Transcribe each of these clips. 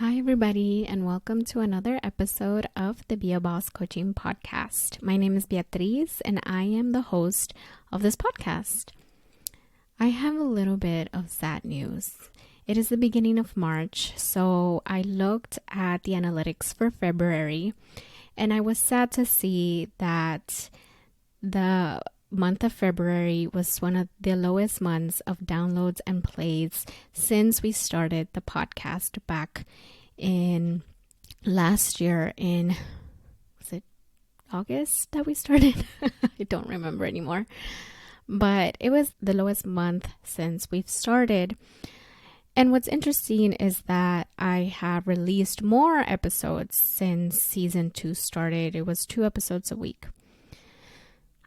Hi, everybody, and welcome to another episode of the Be a Boss Coaching Podcast. My name is Beatriz, and I am the host of this podcast. I have a little bit of sad news. It is the beginning of March, so I looked at the analytics for February, and I was sad to see that the month of February was one of the lowest months of downloads and plays since we started the podcast back in last year was it August that we started? I don't remember anymore. But it was the lowest month since we've started. And what's interesting is that I have released more episodes since season 2 started. It was 2 episodes a week.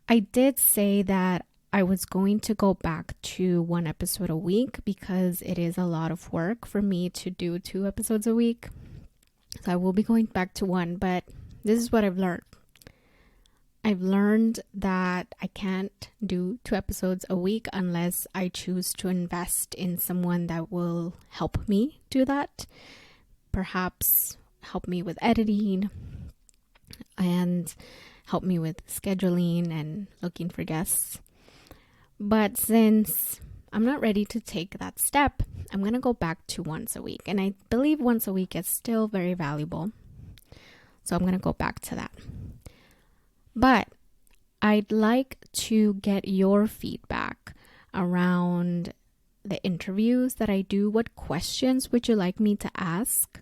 I did say that I was going to go back to 1 episode a week because it is a lot of work for me to do 2 episodes a week. So I will be going back to 1, but this is what I've learned. I've learned that I can't do 2 episodes a week unless I choose to invest in someone that will help me do that. Perhaps help me with editing and help me with scheduling and looking for guests. But since I'm not ready to take that step, I'm going to go back to once a week. And I believe once a week is still very valuable. So I'm going to go back to that. But I'd like to get your feedback around the interviews that I do. What questions would you like me to ask?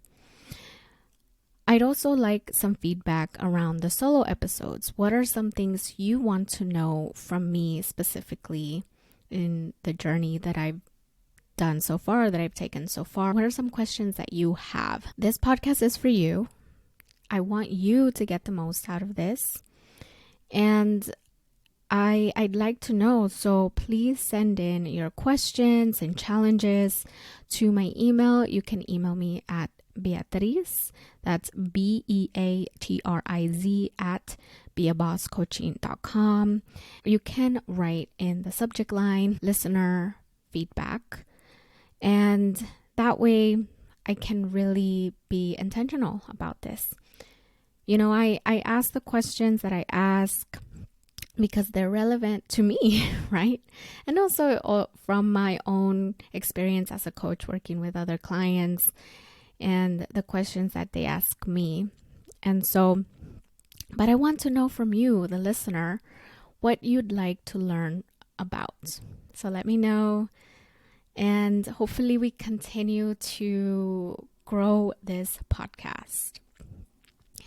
I'd also like some feedback around the solo episodes. What are some things you want to know from me specifically in the journey that I've done so far, that I've taken so far? What are some questions that you have? This podcast is for you. I want you to get the most out of this. And I'd like to know, so please send in your questions and challenges to my email. You can email me at Beatriz, that's BEATRIZ at beabosscoaching.com. You can write in the subject line, listener feedback, and that way I can really be intentional about this. You know, I ask the questions that I ask because they're relevant to me, right? And also from my own experience as a coach working with other clients and the questions that they ask me. And so, but I want to know from you, the listener, what you'd like to learn about. So let me know. And hopefully we continue to grow this podcast.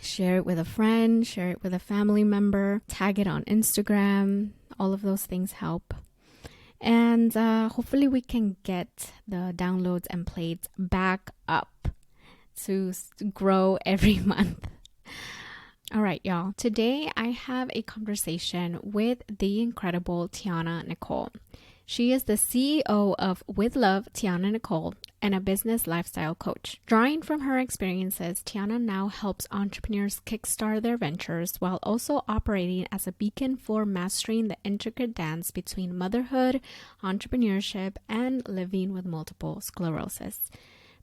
Share it with a friend, share it with a family member, tag it on Instagram. All of those things help. And hopefully we can get the downloads and plays back up to grow every month. All right, y'all. Today I have a conversation with the incredible Tiana Nichole. She is the CEO of With Love, Tiana Nichole, and a business lifestyle coach. Drawing from her experiences, Tiana now helps entrepreneurs kickstart their ventures while also operating as a beacon for mastering the intricate dance between motherhood, entrepreneurship, and living with multiple sclerosis.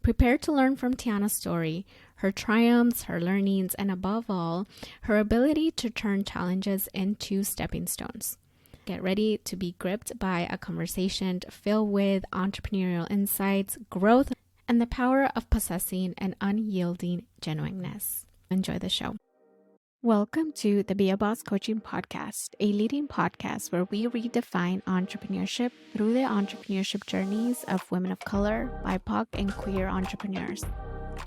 Prepare to learn from Tiana's story, her triumphs, her learnings, and above all, her ability to turn challenges into stepping stones. Get ready to be gripped by a conversation filled with entrepreneurial insights, growth, and the power of possessing an unyielding genuineness. Enjoy the show. Welcome to the Be a Boss Coaching Podcast, a leading podcast where we redefine entrepreneurship through the entrepreneurship journeys of women of color, BIPOC, and queer entrepreneurs.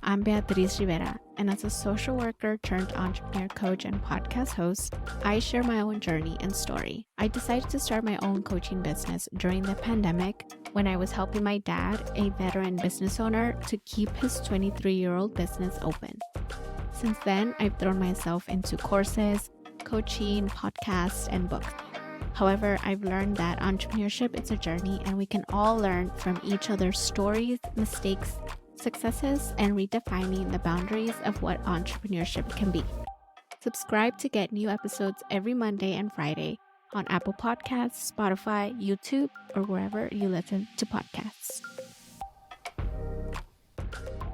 I'm Beatriz Rivera, and as a social worker turned entrepreneur coach and podcast host, I share my own journey and story. I decided to start my own coaching business during the pandemic when I was helping my dad, a veteran business owner, to keep his 23-year-old business open. Since then, I've thrown myself into courses, coaching, podcasts, and books. However, I've learned that entrepreneurship is a journey and we can all learn from each other's stories, mistakes, successes, and redefining the boundaries of what entrepreneurship can be. Subscribe to get new episodes every Monday and Friday on Apple Podcasts, Spotify, YouTube, or wherever you listen to podcasts.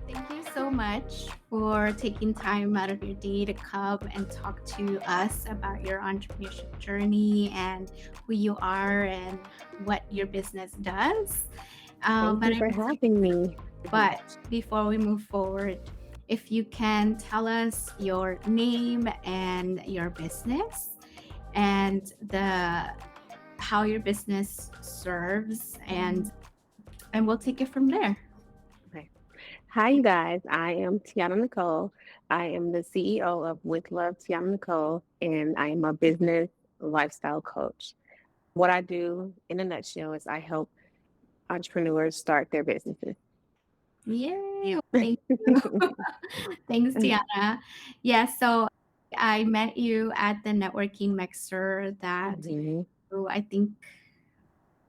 Thank you so much for taking time out of your day to come and talk to us about your entrepreneurship journey and who you are and what your business does. Thank But you I for having me. Mhm. But before we move forward, if you can tell us your name and your business and the how your business serves and we'll take it from there. Okay. Hi, you guys. I am Tiana Nichole. I am the CEO of With Love Tiana Nichole, and I am a business lifestyle coach. What I do in a nutshell is I help entrepreneurs start their businesses. Yay! Thank you. Thanks, Tiana. Yeah, so I met you at the networking mixer that Mhm. I think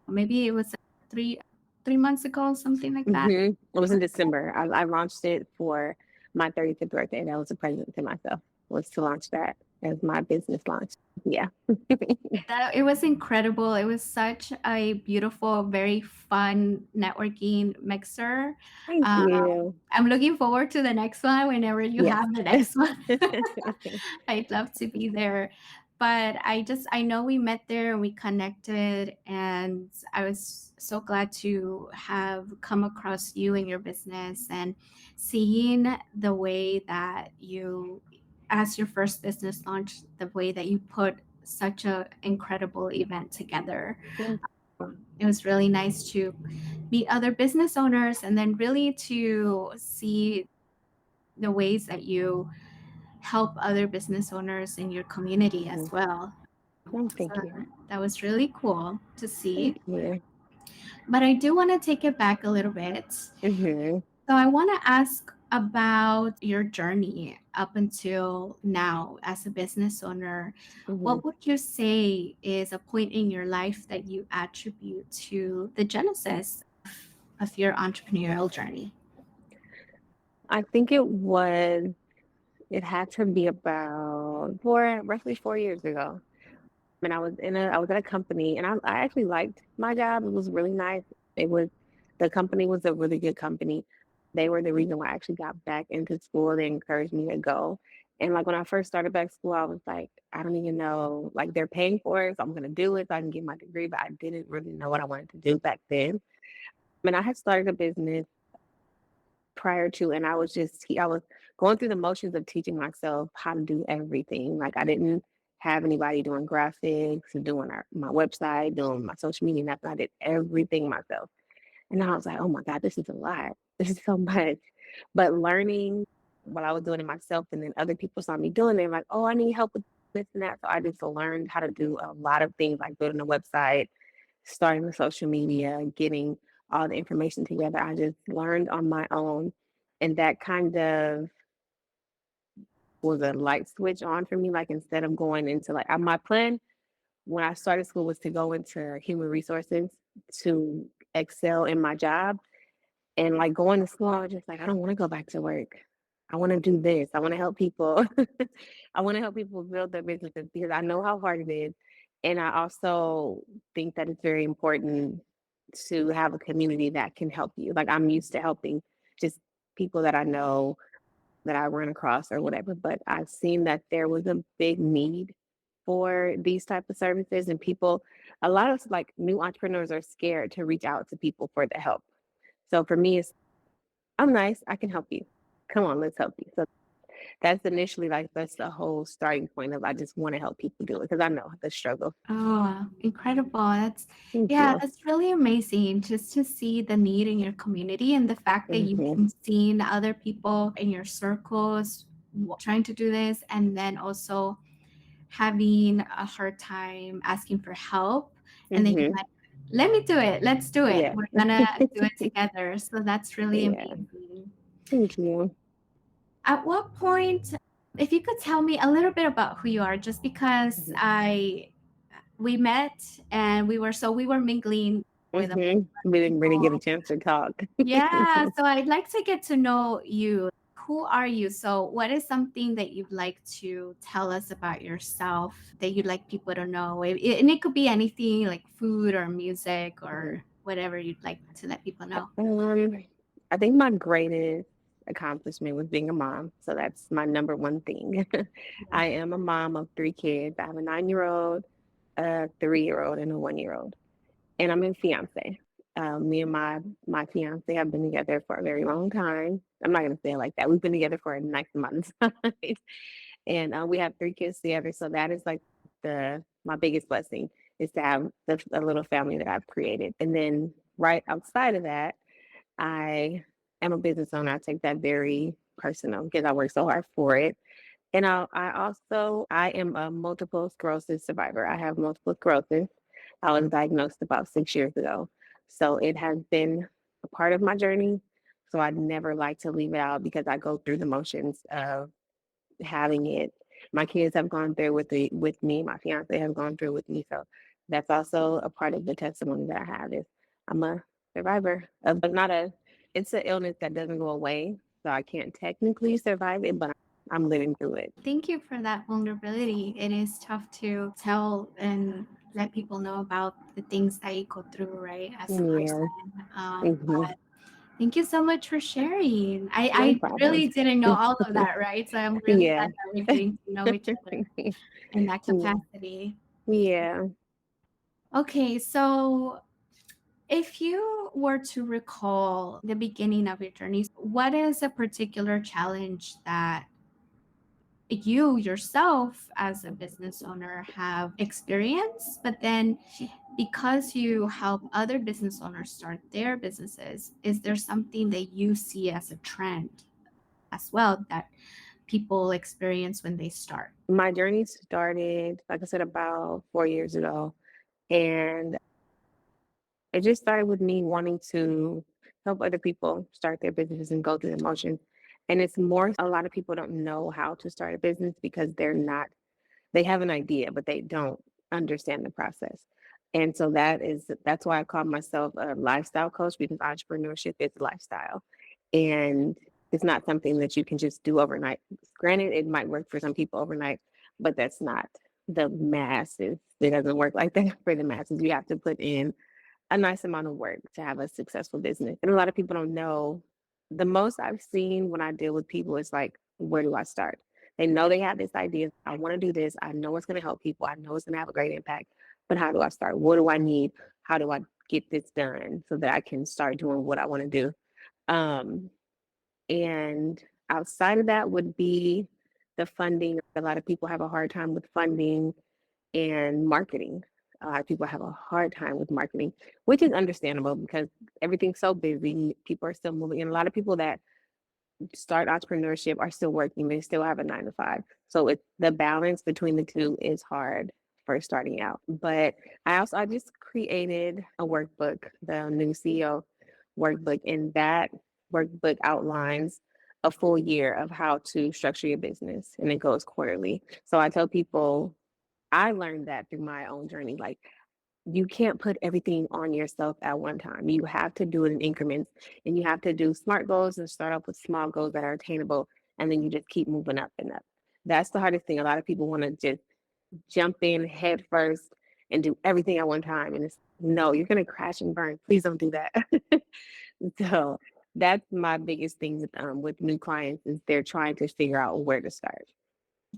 maybe it was three months ago, something like that. It was in December. I launched it for my 35th birthday. That was a present to myself, was to launch that as my business launch. Yeah. That it was incredible. It was such a beautiful, very fun networking mixer. Thank Um, you. I'm looking forward to the next one whenever you Yes. have the next one. I'd love to be there. But I know we met there and we connected, and I was so glad to have come across you and your business and seeing the way that you, as your first business launch, the way that you put such a incredible event together. Thank It was really nice to meet other business owners and then really to see the ways that you help other business owners in your community as you. well. Thank So you. that was really cool to Thank see. you. But I do want to take it back a little bit. Mhm. So I want to ask about your journey up until now as a business owner. Mhm. What would you say is a point in your life that you attribute to the genesis of your entrepreneurial journey? I think it had to be about roughly 4 years ago. And I was at a company, and I actually liked my job. It was really nice. It was the company was a really good company. They were the reason why I actually got back into school. They encouraged me to go. And like when I first started back school, I was like, I don't even know, like they're paying for it, so I'm gonna do it so I can get my degree. But I didn't really know what I wanted to do back then. I mean, I had started a business prior to, and I was going through the motions of teaching myself how to do everything. Like I didn't have anybody doing graphics and doing my website, doing my social media, nothing. I did everything myself. And I was like, oh my God, this is a lot. This is so much. But learning while I was doing it myself, and then other people saw me doing it, like, oh, I need help with this and that. So I just learned how to do a lot of things like building a website, starting the social media, getting all the information together. I just learned on my own. And that kind of was a light switch on for me. Like instead of going into my plan when I started school was to go into human resources to excel in my job. And like going to school, I was just like, I don't want to go back to work. I want to do this. I want to help people. I want to help people build their businesses because I know how hard it is. And I also think that it's very important to have a community that can help you. Like I'm used to helping just people that I know that I run across or whatever, but I've seen that there was a big need for these type of services and people a lot of like new entrepreneurs are scared to reach out to people for the help. So for me it's I'm nice, I can help you. Come on, let's help you. So that's initially like that's the whole starting point of I just want to help people do it because I know the struggle. Oh, incredible. Thank Yeah, you. that's really amazing just to see the need in your community and the fact that you've Hmm. been seeing other people in your circles trying to do this and then also having a hard time asking for help. And then you're Hmm. like, let me do it. Let's do it. Yeah. We're gonna do it together. So that's really Yeah. amazing. Thank you. At what point, if you could tell me a little bit about who you are, just because Hmm. I we met and we were mingling with a Hmm. We didn't really get a people. chance to talk. Yeah, so I'd like to get to know you. Who are you? So, what is something that you'd like to tell us about yourself that you'd like people to know? And it could be anything like food or music Mhm. or whatever you'd like to let people know. Um, I think my greatest. accomplishment was being a mom. So that's my number one thing. I am a mom of three kids. I have a 9-year-old, a 3-year-old, and a 1-year-old. And I'm a fiance. Me and my fiance have been together for a very long time. I'm not gonna say it like that. We've been together for a nice amount of time, and we have three kids together. So that is like the my biggest blessing is to have a little family that I've created. And then right outside of that, I am a business owner. I take that very personal because I work so hard for it. And I am a multiple sclerosis survivor. I have multiple sclerosis. I was diagnosed about 6 years ago. So it has been a part of my journey. So I'd never like to leave it out because I go through the motions of having it. My kids have gone through with me. My fiance has gone through with me. So that's also a part of the testimony that I have is I'm a survivor of not a it's an illness that doesn't go away. So I can't technically survive it, but I'm living through it. Thank you for that vulnerability. It is tough to tell and let people know about the things that you go through, right, as a Yeah. person. Hmm. But thank you so much for sharing. No I problem. really didn't know all of that, right? So I'm really Yeah. glad that we're getting to know each other in that Yeah. capacity. Yeah. Okay, so if you were to recall the beginning of your journey, what is a particular challenge that you yourself as a business owner have experienced, but then because you help other business owners start their businesses, is there something that you see as a trend as well that people experience when they start? My journey started, like I said, about 4 years ago. And it just started with me wanting to help other people start their businesses and go through the motions. And it's more, a lot of people don't know how to start a business because they have an idea, but they don't understand the process. And so that's why I call myself a lifestyle coach because entrepreneurship is a lifestyle. And it's not something that you can just do overnight. Granted, it might work for some people overnight, but that's not the masses. It doesn't work like that for the masses. You have to put in a nice amount of work to have a successful business. And a lot of people don't know. The most I've seen when I deal with people is like, where do I start? They know they have this idea. I want to do this. I know it's going to help people. I know it's going to have a great impact. But how do I start? What do I need? How do I get this done so that I can start doing what I want to do? Um, and outside of that would be the funding. A lot of people have a hard time with funding and marketing. A lot of people have a hard time with marketing, which is understandable because everything's so busy. People are still moving. And a lot of people that start entrepreneurship are still working. They still have a 9 to 5. So the balance between the two is hard for starting out. But I just created a workbook, the new CEO workbook, and that workbook outlines a full year of how to structure your business, and it goes quarterly. So I tell people I learned that through my own journey. Like you can't put everything on yourself at one time. You have to do it in increments and you have to do SMART goals and start off with small goals that are attainable. And then you just keep moving up and up. That's the hardest thing. A lot of people want to just jump in head first and do everything at one time. And it's no, you're going to crash and burn. Please don't do that. So that's my biggest thing with new clients is they're trying to figure out where to start.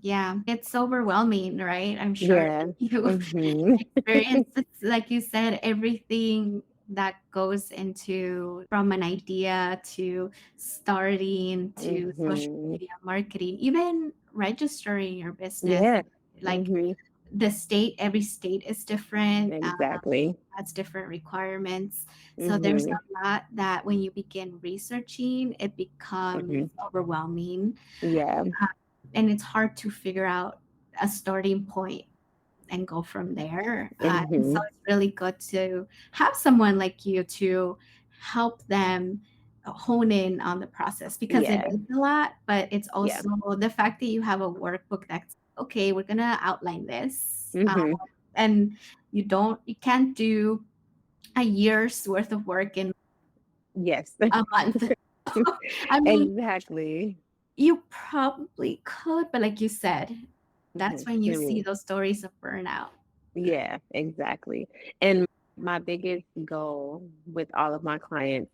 Yeah, it's overwhelming, right? I'm sure Yeah. you've Hmm. experienced, like you said, everything that goes into from an idea to starting to social Hmm. media marketing, even registering your business. Yeah. Like Hmm. every state is different, Exactly. has different requirements. So there's Mhm. a lot that when you begin researching, it becomes Mhm. overwhelming, Yeah. and it's hard to figure out a starting point and go from there. And so Mhm. it's really good to have someone like you to help them hone in on the process because it Yeah. is a lot, but it's Yeah. also the fact that you have a workbook that's okay, we're going to outline this. Mhm. And you can't do a year's worth of work in Yes. a month. I mean, Exactly. you probably could, but like you said, that's Mhm. when you I see mean, those stories of burnout. yeah, exactly. And my biggest goal with all of my clients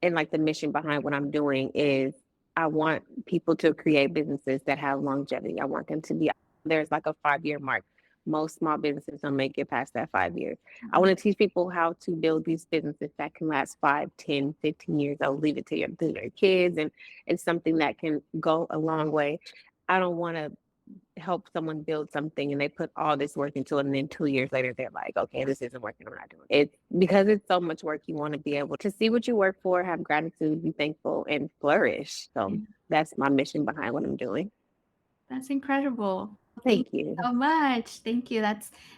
and like the mission behind what I'm doing is I want people to create businesses that have longevity. I want them to be, there's like a 5 year mark. Most small businesses don't make it past that 5 years. I want to teach people how to build these businesses that can last 5, 10, 15 years. I'll leave it to your kids, and it's something that can go a long way. I don't want to help someone build something and they put all this work into it, and then 2 years later they're like, okay, this isn't working, I'm not doing it. It's because it's so much work. You want to be able to see what you work for, have gratitude, be thankful, and flourish. So that's my mission behind what I'm doing. That's incredible. Thank Thank you you. so much. Thank you.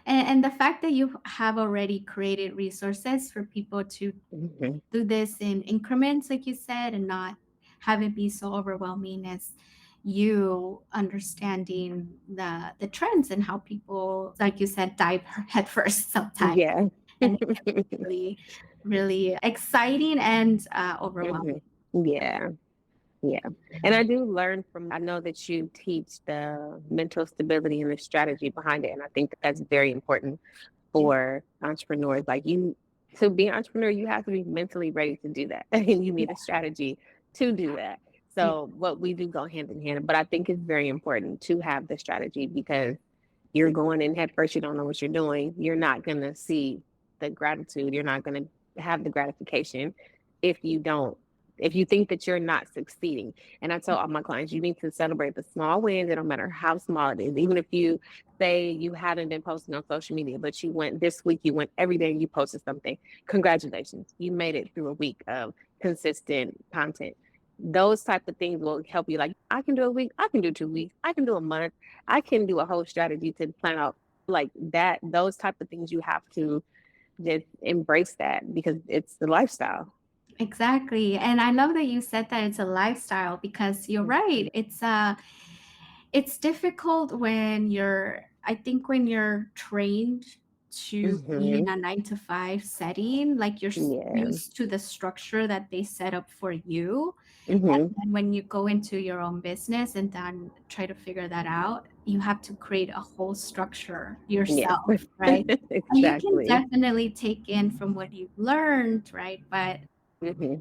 And the fact that you have already created resources for people to Mm-hmm. do this in increments, like you said, and not have it be so overwhelming as you understanding the trends and how people, like you said, dive headfirst sometimes. Yeah. And it can be really, really exciting and overwhelming. Yeah. Yeah. And I do learn from, I know that you teach the mental stability and the strategy behind it. And I think that that's very important for entrepreneurs. Like you, to be an entrepreneur, you have to be mentally ready to do that. And you need a strategy to do that. Yeah, So what we do go hand in hand. But I think it's very important to have the strategy, because you're going in head first, you don't know what you're doing. You're not going to see the gratitude. You're not going to have the gratification if you don't, if you think that you're not succeeding. And I tell all my clients, you need to celebrate the small wins, no matter how small it is. Even if you say you haven't been posting on social media, but you went this week, you went every day and you posted something. Congratulations. You made it through a week of consistent content. Those type of things will help you. Like, I can do a week, I can do 2 weeks, I can do a month, I can do a whole strategy to plan out like that. Those type of things, you have to just embrace that, because it's the lifestyle. exactly. And I love that you said that it's a lifestyle because you're right. It's difficult when I think when you're trained to be in Mm-hmm. a 9 to 5 setting, like you're Yeah. used to the structure that they set up for you. Mm-hmm. And when you go into your own business and then try to figure that out, you have to create a whole structure Yes. yourself, right? And you can Exactly. definitely take in from what you've learned, right? But Mm-hmm.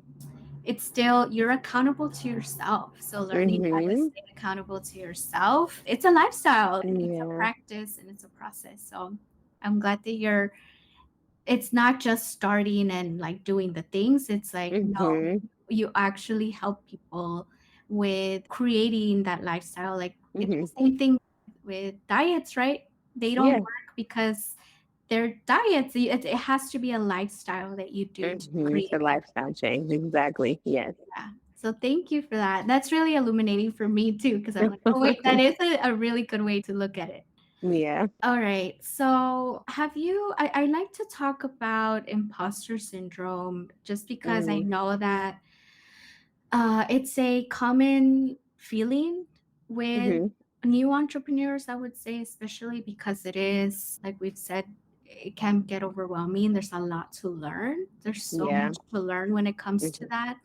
it's still, you're accountable to yourself. So learning how to Mm-hmm. stay accountable to yourself, it's a lifestyle and it's a Yeah. practice and it's a process. So I'm glad that it's not just starting and like doing the things. It's like, no, Mm-hmm. you actually help people with creating that lifestyle. Like it's Mm-hmm. the same thing with diets, right? They don't Yeah. work because they're diets. It has to be a lifestyle that you do to Mm-hmm. It's create a that. lifestyle change. Exactly. Yes. Yeah. So thank you for that. That's really illuminating for me too, because I'm like, oh wait, that is a really good way to look at it. Yeah. All right. So have you I like to talk about imposter syndrome just because I Mm-hmm. know that it's a common feeling with Mm-hmm. new entrepreneurs, I would say, especially because it is, like we've said, it can get overwhelming. There's a lot to learn. There's so Yeah. much to learn when it comes to Mm-hmm. that.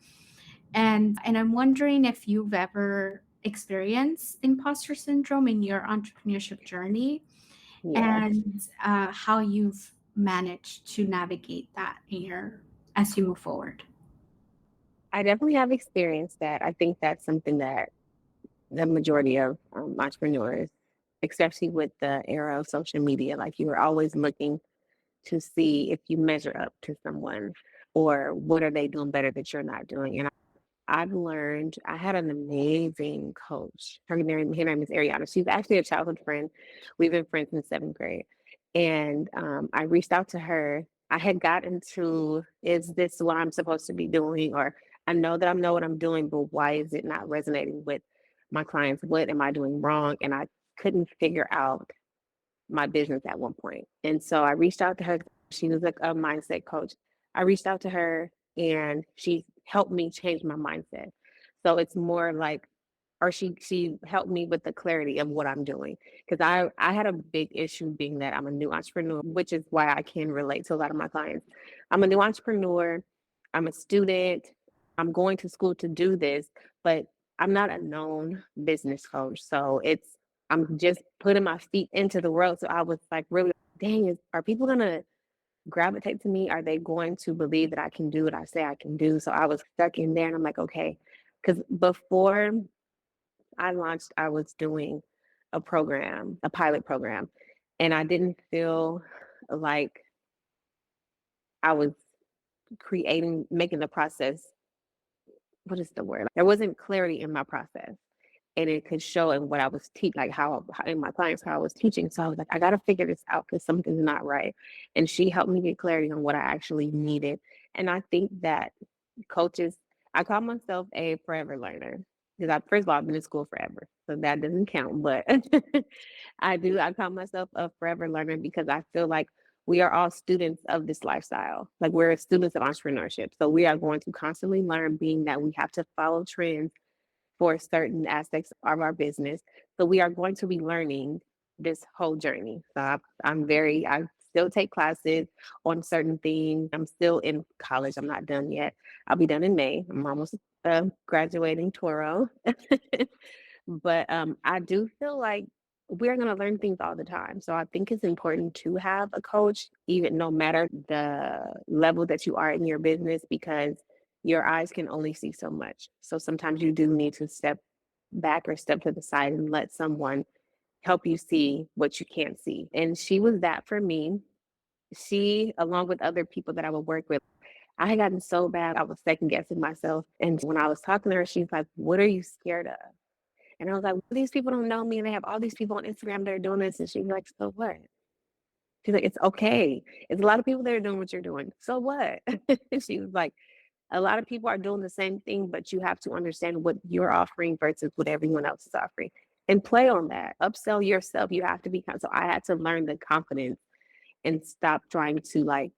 And I'm wondering if you've ever experienced imposter syndrome in your entrepreneurship journey Yes. and how you've managed to navigate that in your as you move forward. I definitely have experienced that. I think that's something that the majority of entrepreneurs, especially with the era of social media, like you are always looking to see if you measure up to someone, or what are they doing better that you're not doing. And I've learned, I had an amazing coach. Her name is Ariana. She's actually a childhood friend. We've been friends since 7th grade. And I reached out to her. I had gotten to, is this what I'm supposed to be doing? Or I know that I know what I'm doing, but why is it not resonating with my clients? What am I doing wrong? And I couldn't figure out my business at one point. And so I reached out to her. She was like a mindset coach. I reached out to her and she helped me change my mindset. So it's more like, or she helped me with the clarity of what I'm doing. Because I had a big issue being that I'm a new entrepreneur, which is why I can relate to a lot of my clients. I'm a new entrepreneur, I'm a student, I'm going to school to do this, but I'm not a known business coach. So I'm just putting my feet into the world. So I was like, really, dang, are people gonna gravitate to me? Are they going to believe that I can do what I say I can do? So I was stuck in there, and I'm like, okay, Because before I launched, I was doing a program, a pilot program, and I didn't feel like I was making the process, what is the word? There wasn't clarity in my process. And it could show in what I was teaching, like how in my clients, how I was teaching. So I was like, I got to figure this out because something's not right. And she helped me get clarity on what I actually needed. And I think that coaches, I call myself a forever learner because first of all, I've been in school forever. So that doesn't count. But I call myself a forever learner because I feel like we are all students of this lifestyle. Like we're students of entrepreneurship. So we are going to constantly learn, being that we have to follow trends for certain aspects of our business. So we are going to be learning this whole journey. So I still take classes on certain things. I'm still in college. I'm not done yet. I'll be done in May. I'm almost graduating Toro. But I do feel like we're going to learn things all the time. So I think it's important to have a coach, even no matter the level that you are in your business, because your eyes can only see so much. So sometimes you do need to step back or step to the side and let someone help you see what you can't see. And she was that for me. She, along with other people that I would work with, I had gotten so bad, I was second guessing myself. And when I was talking to her, she's like, "What are you scared of?" And I was like, "Well, these people don't know me and they have all these people on Instagram that are doing this." And she's like, "So what?" She's like, "It's okay. It's a lot of people that are doing what you're doing. So what?" She was like, "A lot of people are doing the same thing, but you have to understand what you're offering versus what everyone else is offering and play on that. Upsell yourself. You have to be." So I had to learn the confidence and stop trying to like,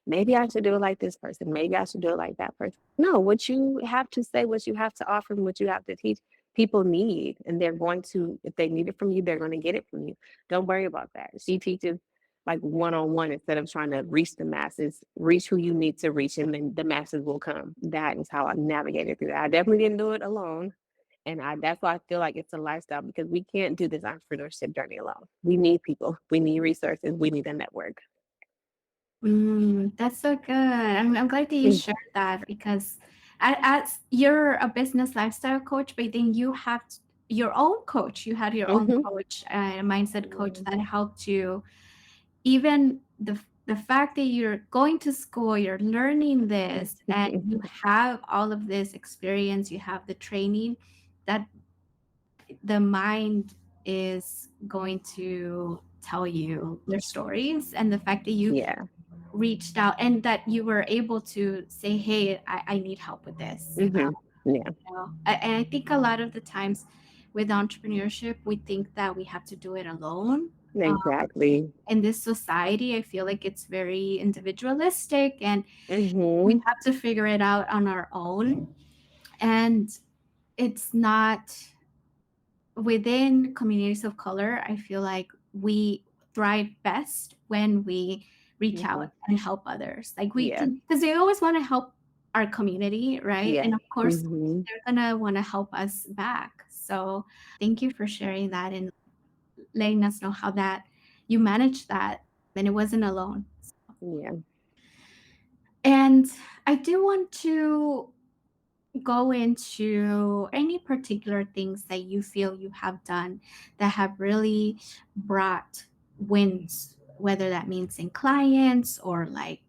maybe I should do it like this person. Maybe I should do it like that person. No, what you have to say, what you have to offer, and what you have to teach, people need. And they're going to, if they need it from you, they're going to get it from you. Don't worry about that. She teaches like one-on-one instead of trying to reach the masses. Reach who you need to reach, and then the masses will come. That is how I navigated through that. I definitely didn't do it alone. And that's why I feel like it's a lifestyle, because we can't do this entrepreneurship journey alone. We need people, we need resources, we need a network. That's so good. I'm glad that you shared that because as you're a business lifestyle coach, but then you have your own coach. You had your own Mm-hmm. coach, a mindset coach that helped you. Even the fact that you're going to school, you're learning this, and you have all of this experience, you have the training, that the mind is going to tell you their stories, and the fact that you Yeah. reached out and that you were able to say, "Hey, I need help with this." Mm-hmm. Yeah. And I think a lot of the times with entrepreneurship, we think that we have to do it alone. Exactly. In this society, I feel like it's very individualistic, and we Mm-hmm. have to figure it out on our own. And it's not within communities of color. I feel like we thrive best when we reach Mm-hmm. out and help others. Like we Yeah. can, because they always want to help our community, right? Yeah. And of course, Mm-hmm. they're gonna want to help us back. So thank you for sharing that and letting us know how that you managed that, and it wasn't alone. Yeah. And I do want to go into any particular things that you feel you have done that have really brought wins, whether that means in clients or like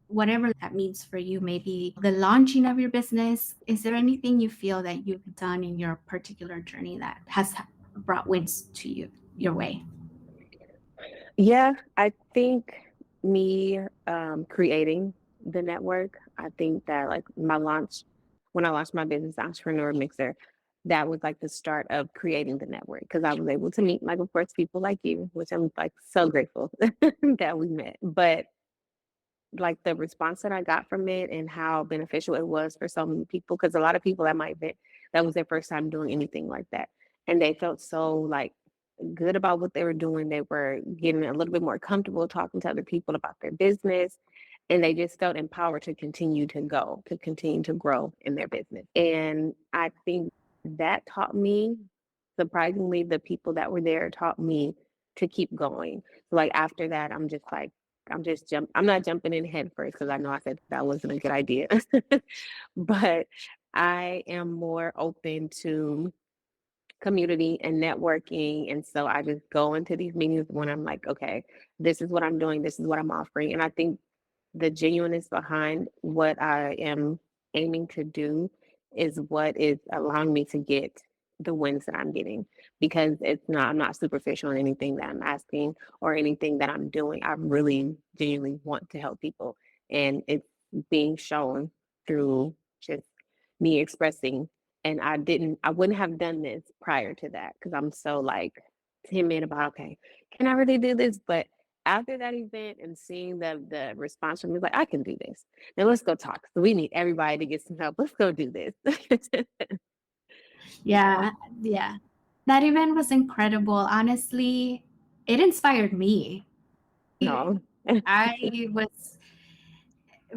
whatever that means for you, maybe the launching of your business. Is there anything you feel that you've done in your particular journey that has brought wins to you your way? Yeah. I think me creating the network, I think that like when I launched my business, Entrepreneur Mixer, that was like the start of creating the network, because I was able to meet, like, of course, people like you, which I'm like so grateful that we met. But like the response that I got from it and how beneficial it was for so many people, because a lot of people at my event, that was their first time doing anything like that. And they felt so like good about what they were doing. They were getting a little bit more comfortable talking to other people about their business. And they just felt empowered to continue to go, to continue to grow in their business. And I think that taught me, surprisingly, the people that were there taught me to keep going. So like after that, I'm not jumping in head first, because I know I said that wasn't a good idea. But I am more open to community and networking. And so I just go into these meetings when I'm like, okay, this is what I'm doing, this is what I'm offering. And I think the genuineness behind what I am aiming to do is what is allowing me to get the wins that I'm getting, because I'm not superficial in anything that I'm asking or anything that I'm doing. I really genuinely want to help people, and it's being shown through just me expressing. And I wouldn't have done this prior to that because I'm so like timid about, okay, can I really do this? But after that event and seeing the response from me, like, I can do this. Now let's go talk. So we need everybody to get some help. Let's go do this. Yeah, yeah. That event was incredible. Honestly, it inspired me. No. I was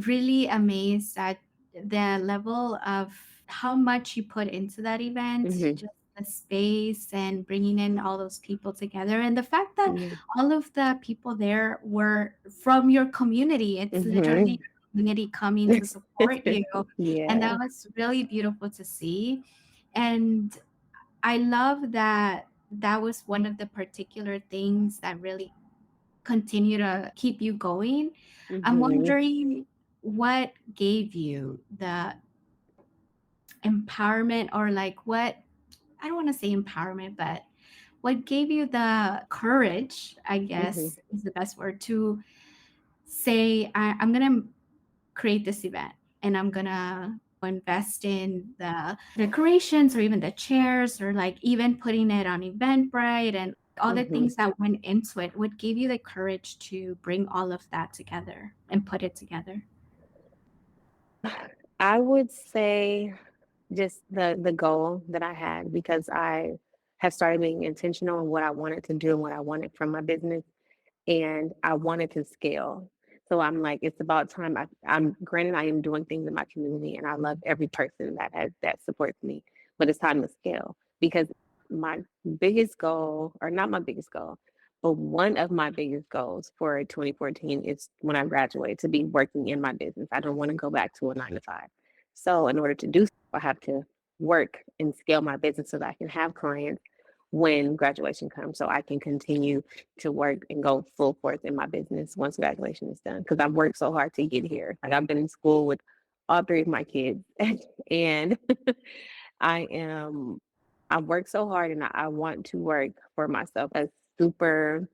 really amazed at the level of how much you put into that event, Hmm. just the space and bringing in all those people together. And the fact that Yeah. all of the people there were from your community, it's literally Hmm. your community coming to support you. And Yeah. that was really beautiful to see. And I love that that was one of the particular things that really continue to keep you going. I'm Hmm. wondering what gave you the empowerment, or like what, I don't want to say empowerment, but what gave you the courage, I Hmm. guess is the best word, to say, I'm going to create this event and I'm going to invest in the decorations or even the chairs or like even putting it on Eventbrite and all the Hmm. things that went into it. What gave you the courage to bring all of that together and put it together? I would say just the goal that I had, because I have started being intentional in what I wanted to do and what I wanted from my business, and I wanted to scale. So I'm like, it's about time. I'm granted I am doing things in my community, and I love every person that supports me, but it's time to scale, because my biggest goal, or not my biggest goal, but one of my biggest goals for 2014 is when I graduate to be working in my business. I don't want to go back to a 9 to 5. So in order to do so, I have to work and scale my business so that I can have clients when graduation comes, so I can continue to work and go full force in my business once graduation is done. Because I've worked so hard to get here. Like, I've been in school with all three of my kids, and I am I work so hard, and I want to work for myself. A super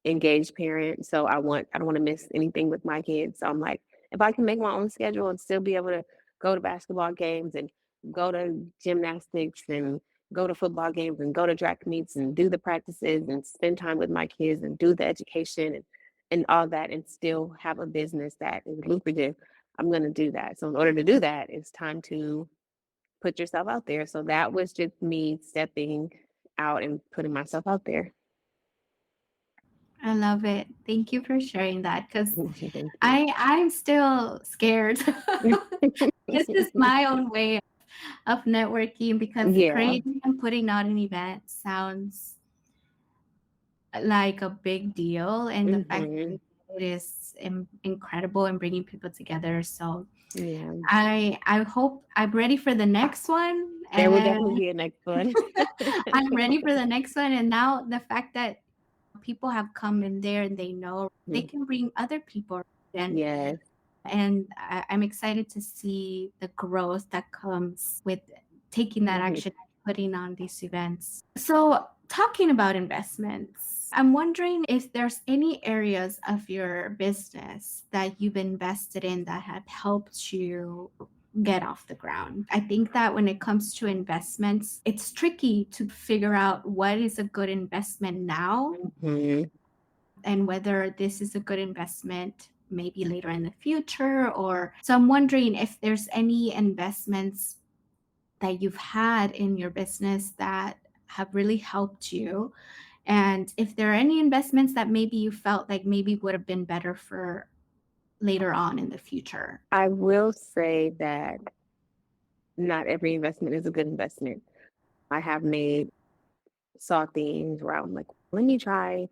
engaged parent, so I don't want to miss anything with my kids. So I'm like, if I can make my own schedule and still be able to go to basketball games and go to gymnastics and go to football games and go to track meets and do the practices and spend time with my kids and do the education and all that, and still have a business that is lucrative, I'm going to do that. So in order to do that, it's time to put yourself out there. So that was just me stepping out and putting myself out there. I love it. Thank you for sharing that because Thank you. I'm still scared. This is my own way of networking because Yeah. creating and putting out an event sounds like a big deal, and the fact Hmm. that it is incredible and bringing people together. So Yeah. I hope I'm ready for the next one, There will and definitely be a next one. I'm ready for the next one. And now the fact that people have come in there and they know they Mhm. can bring other people, and Yes. I'm excited to see the growth that comes with taking that Hmm. action and putting on these events. So, talking about investments, I'm wondering if there's any areas of your business that you've invested in that have helped you get off the ground. I think that when it comes to investments, it's tricky to figure out what is a good investment now Hmm. and whether this is a good investment maybe later in the future. Or so I'm wondering if there's any investments that you've had in your business that have really helped you, and if there are any investments that maybe you felt like maybe would have been better for later on in the future. I will say that not every investment is a good investment. I have made saw things where I'm like, let me try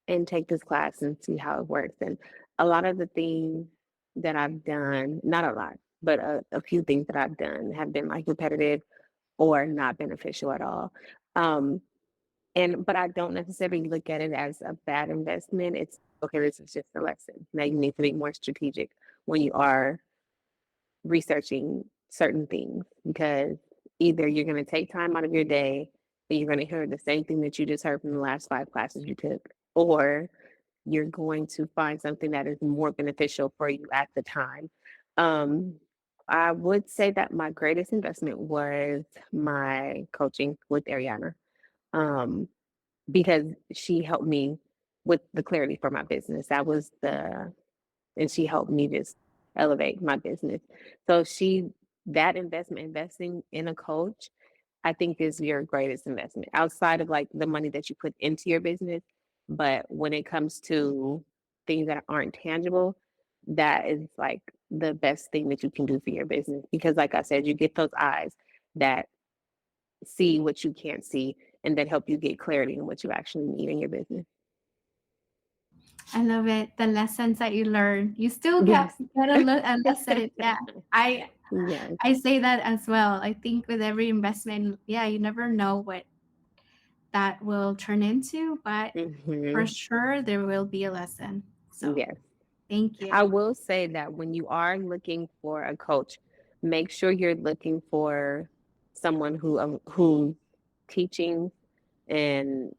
and take this class and see how it works. And a lot of the things that I've done, not a lot, but a few things that I've done have been like repetitive or not beneficial at all. Um, but I don't necessarily look at it as a bad investment. It's okay, this is just a lesson. Now you need to be more strategic when you are researching certain things because either you're going to take time out of your day and you're going to hear the same thing that you just heard from the last 5 classes you took, or you're going to find something that is more beneficial for you at the time. Um, I would say that my greatest investment was my coaching with Ariana, um, because she helped me with the clarity for my business. And she helped me just elevate my business. So that investment, investing in a coach, I think is your greatest investment outside of like the money that you put into your business. But when it comes to things that aren't tangible, that is like the best thing that you can do for your business. Because like I said, you get those eyes that see what you can't see and that help you get clarity in what you actually need in your business. I love it. The lessons that you learn, you still Yes. get a lesson in that. Yes. I say that as well. I think with every investment, yeah, you never know what that will turn into, but for Hmm. sure there will be a lesson. So Yes. thank you. I will say that when you are looking for a coach, make sure you're looking for someone who teaching and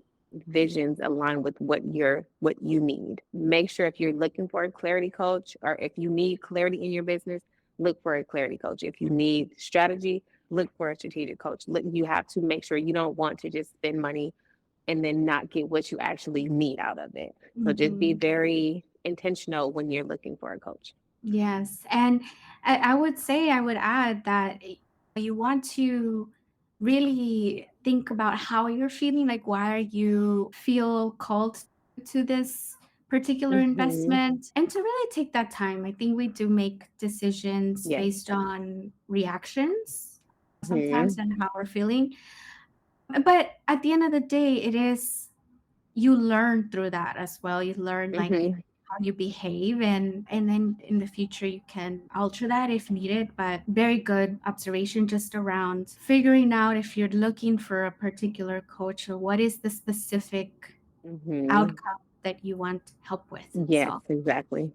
visions align with what you need. Make sure if you're looking for a clarity coach or if you need clarity in your business, look for a clarity coach. If you need strategy, look for a strategic coach. Look, you have to make sure you don't want to just spend money and then not get what you actually need out of it. So just be Mhm. very intentional when you're looking for a coach. Yes. And I would say, I would add that you want to really think about how you're feeling. Like, why are you feel called to this particular Hmm. investment? And to really take that time. I think we do make decisions Yes. based on reactions sometimes Hmm. and how we're feeling. But at the end of the day, it is, you learn through that as well. You learn like Hmm. how you behave, and then in the future you can alter that if needed. But very good observation just around figuring out if you're looking for a particular coach or what is the specific Hmm. outcome that you want help with. Yes, So exactly.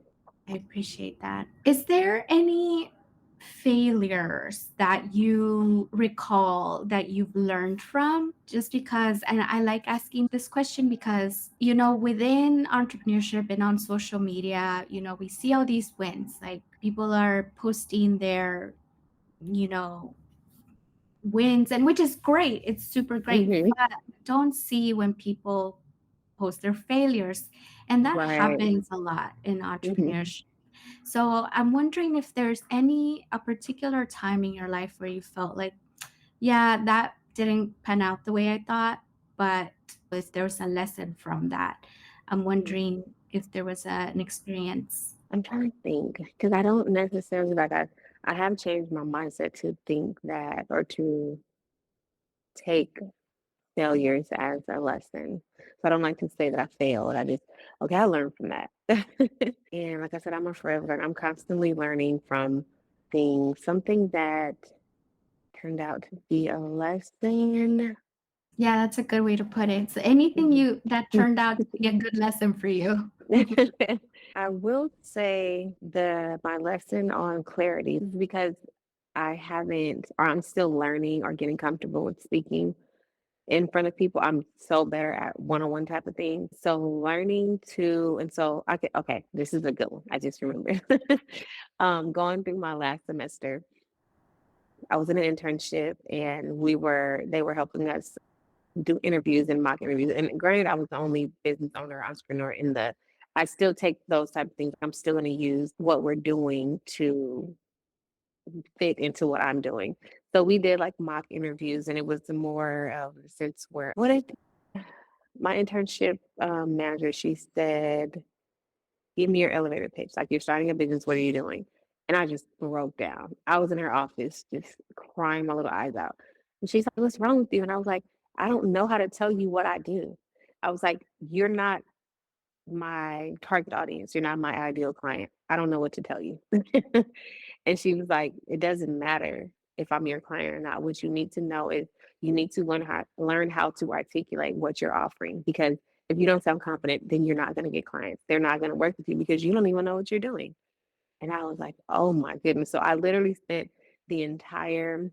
I appreciate that. Is there any failures that you recall that you've learned from? Just because, and I like asking this question because, within entrepreneurship and on social media, we see all these wins. Like people are posting their, you know, wins, and which is great. It's super great. Hmm. But don't see when people post their failures. And that Right. happens a lot in Hmm. entrepreneurship. So I'm wondering if there's a particular time in your life where you felt like, yeah, that didn't pan out the way I thought, but if there was a lesson from that. I'm wondering if there was an experience. I'm trying to think because I don't necessarily I have changed my mindset to think that or to take failures as a lesson. So I don't like to say that I failed. I just, okay, I learned from that. And like I said, I'm a forever learner. I'm constantly learning from things. Something that turned out to be a lesson. Yeah, that's a good way to put it. So anything you that turned out to be a good lesson for you. I will say my lesson on clarity is because I haven't, or I'm still learning or getting comfortable with speaking in front of people. I'm so better at one-on-one type of thing. So learning to, and so okay, this is a good one. I just remembered. Going through my last semester, I was in an internship and they were helping us do interviews and mock interviews. And granted, I was the only business owner, entrepreneur I still take those type of things. I'm still going to use what we're doing to fit into what I'm doing. So we did like mock interviews, and it was more of a sense where what did my internship manager? She said, "Give me your elevator pitch. Like you're starting a business. What are you doing?" And I just broke down. I was in her office, just crying my little eyes out. And she's like, "What's wrong with you?" And I was like, "I don't know how to tell you what I do." I was like, "You're not my target audience. You're not my ideal client. I don't know what to tell you. And she was like, it doesn't matter if I'm your client or not. What you need to know is you need to learn how to articulate what you're offering, because if you don't sound confident, then you're not going to get clients. They're not going to work with you because you don't even know what you're doing. And I was like, oh my goodness. So I literally spent the entire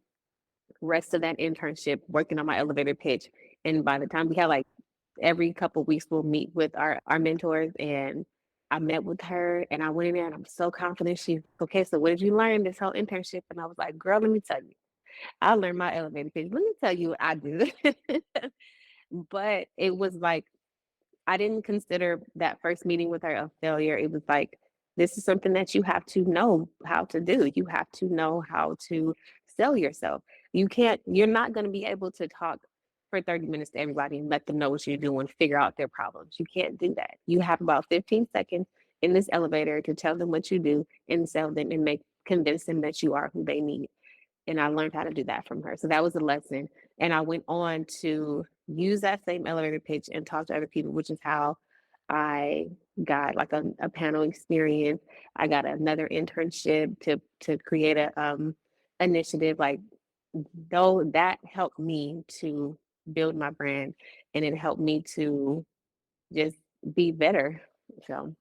rest of that internship working on my elevator pitch. And by the time we had like every couple of weeks, we'll meet with our mentors. And I met with her and I went in there and I'm so confident. She's okay. So what did you learn this whole internship? And I was like, girl, let me tell you, I learned my elevator pitch. Let me tell you what I did. But it was like, I didn't consider that first meeting with her a failure. It was like, this is something that you have to know how to do. You have to know how to sell yourself. You're not going to be able to talk for 30 minutes to everybody and let them know what you're doing, figure out their problems. You can't do that. You have about 15 seconds in this elevator to tell them what you do and sell them and convince them that you are who they need. And I learned how to do that from her. So that was a lesson. And I went on to use that same elevator pitch and talk to other people, which is how I got like a panel experience. I got another internship to create a initiative. Like, though that helped me to build my brand, and it helped me to just be better. So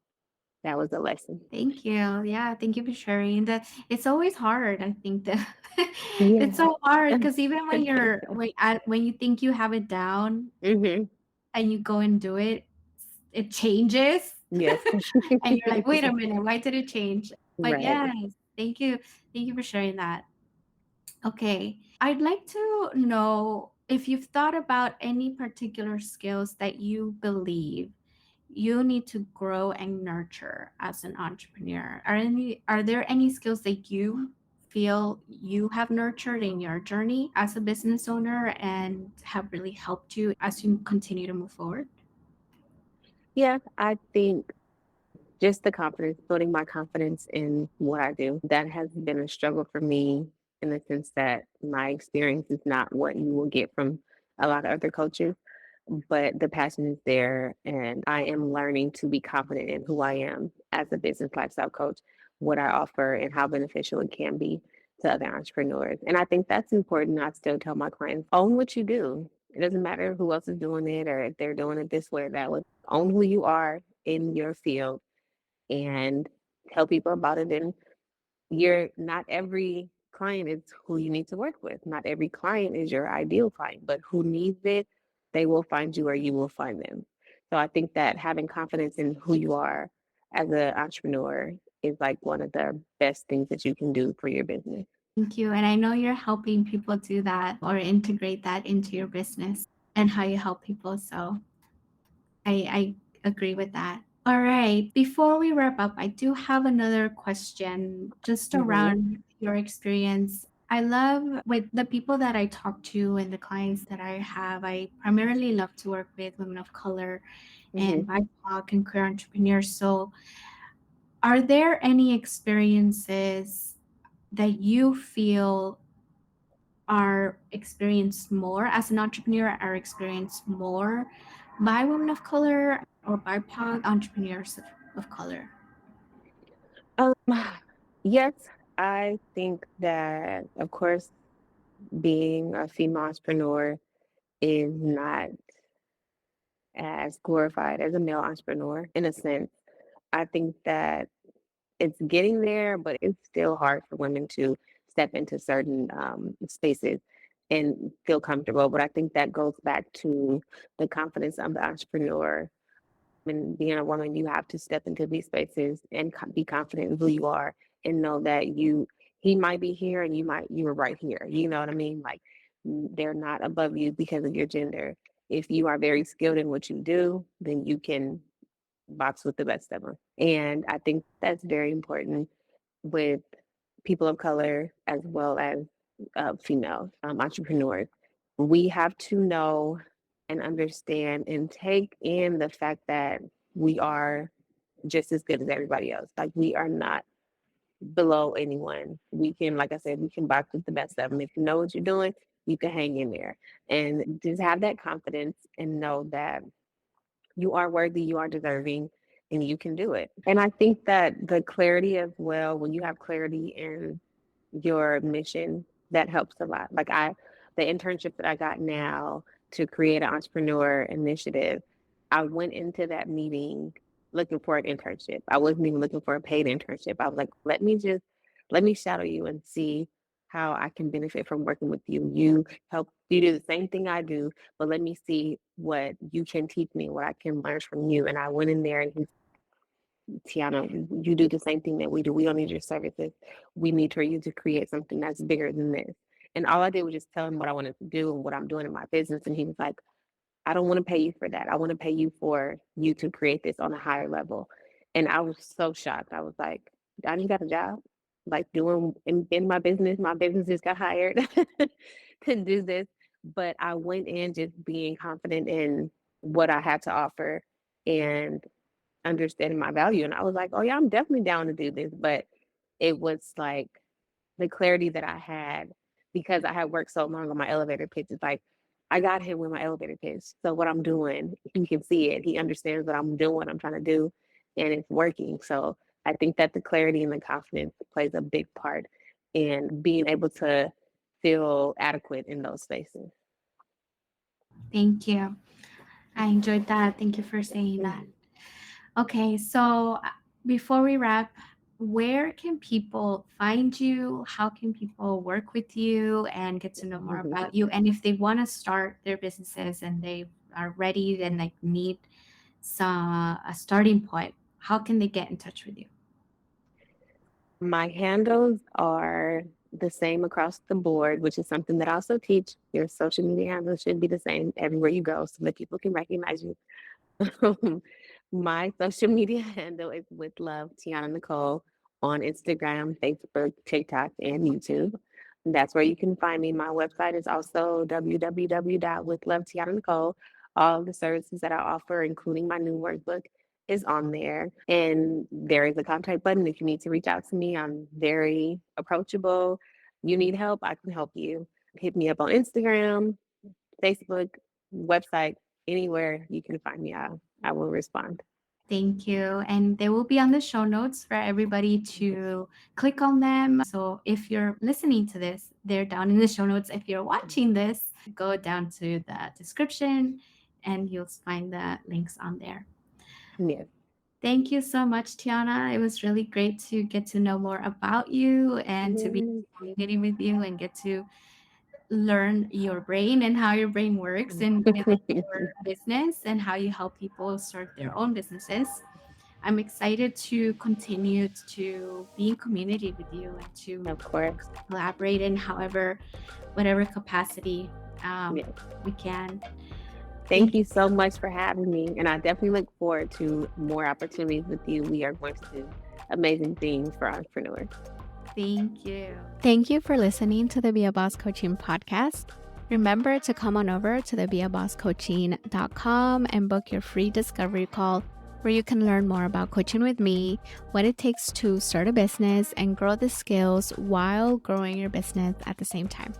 that was a lesson. Thank you. Yeah, thank you for sharing that. It's always hard. I think that it's Yeah. so hard because even when you think you have it down Hmm. and you go and do it, it changes. Yes. And you're like, wait a minute, why did it change? But Right. yes, thank you. Thank you for sharing that. Okay. I'd like to know if you've thought about any particular skills that you believe you need to grow and nurture as an entrepreneur. Are there any skills that you feel you have nurtured in your journey as a business owner and have really helped you as you continue to move forward? Yeah, I think just the confidence, building my confidence in what I do. That has been a struggle for me in the sense that my experience is not what you will get from a lot of other coaches, but the passion is there. And I am learning to be confident in who I am as a business lifestyle coach, what I offer, and how beneficial it can be to other entrepreneurs. And I think that's important. I still tell my clients, own what you do. It doesn't matter who else is doing it or if they're doing it this way or that way. Own who you are in your field and tell people about it. And you're not every client is who you need to work with. Not every client is your ideal client, but who needs it, they will find you or you will find them. So I think that having confidence in who you are as an entrepreneur is like one of the best things that you can do for your business. Thank you. And I know you're helping people do that or integrate that into your business and how you help people. So I agree with that. All right. Before we wrap up, I do have another question just Hmm. around your experience. I love with the people that I talk to and the clients that I have, I primarily love to work with women of color Hmm. and BIPOC and queer entrepreneurs. So, are there any experiences that you feel are experienced more as an entrepreneur, are experienced more by women of color or BIPOC entrepreneurs of color? Um, yes, I think that, of course, being a female entrepreneur is not as glorified as a male entrepreneur in a sense. I think that it's getting there, but it's still hard for women to step into certain spaces and feel comfortable. But I think that goes back to the confidence of the entrepreneur. And being a woman, you have to step into these spaces and be confident in who you are and know that he might be here and you were right here. You know what I mean? Like, they're not above you because of your gender. If you are very skilled in what you do, then you can box with the best of them. And I think that's very important with people of color as well as female entrepreneurs. We have to know and understand and take in the fact that we are just as good as everybody else. Like, we are not below anyone. We can, like I said, we can box with the best of them. If you know what you're doing, you can hang in there and just have that confidence and know that you are worthy, you are deserving, and you can do it. And I think that the clarity as well, when you have clarity in your mission, that helps a lot. Like the internship that I got now to create an entrepreneur initiative, I went into that meeting looking for an internship. I wasn't even looking for a paid internship. I was like, let me shadow you and see how I can benefit from working with you. You do the same thing I do, but let me see what you can teach me, what I can learn from you. And I went in there and he, Tiana, you do the same thing that we do. We don't need your services. We need for you to create something that's bigger than this. And all I did was just tell him what I wanted to do and what I'm doing in my business. And he was like, I don't want to pay you for that. I want to pay you for you to create this on a higher level. And I was so shocked. I was like, I just got a job, like doing in my business. My business just got hired to do this. But I went in just being confident in what I had to offer and understanding my value. And I was like, oh, yeah, I'm definitely down to do this. But it was like the clarity that I had because I had worked so long on my elevator pitch. It's like, I got him with my elevator pitch. So what I'm doing, he can see it. He understands what I'm doing, what I'm trying to do, and it's working. So I think that the clarity and the confidence plays a big part in being able to feel adequate in those spaces. Thank you. I enjoyed that. Thank you for saying that. Okay, so before we wrap, where can people find you? How can people work with you and get to know more about you? And if they want to start their businesses and they are ready and like need a starting point, how can they get in touch with you? My handles are the same across the board, which is something that I also teach. Your social media handles should be the same everywhere you go so that people can recognize you. My social media handle is with love Tiana Nichole on Instagram, Facebook, TikTok, and YouTube. That's where you can find me. My website is also www.withlovetiana.nicole. All the services that I offer, including my new workbook, is on there. And there is a contact button if you need to reach out to me. I'm very approachable. You need help, I can help you. Hit me up on Instagram, Facebook, website, anywhere you can find me. I will respond. Thank you. And they will be on the show notes for everybody to click on them. So if you're listening to this, they're down in the show notes. If you're watching this, go down to the description and you'll find the links on there. Yes. Thank you so much, Tiana. It was really great to get to know more about you and to be in community with you and get to learn your brain and how your brain works and within your business and how you help people start their own businesses. I'm excited to continue to be in community with you and to Of course. collaborate in whatever capacity Yes. we can. Thank you so much for having me. And I definitely look forward to more opportunities with you. We are going to do amazing things for entrepreneurs. Thank you. Thank you for listening to the Be a Boss Coaching podcast. Remember to come on over to the beabosscoaching.com and book your free discovery call where you can learn more about coaching with me, what it takes to start a business and grow the skills while growing your business at the same time.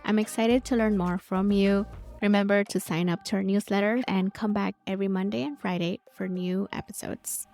I'm excited to learn more from you. Remember to sign up to our newsletter and come back every Monday and Friday for new episodes.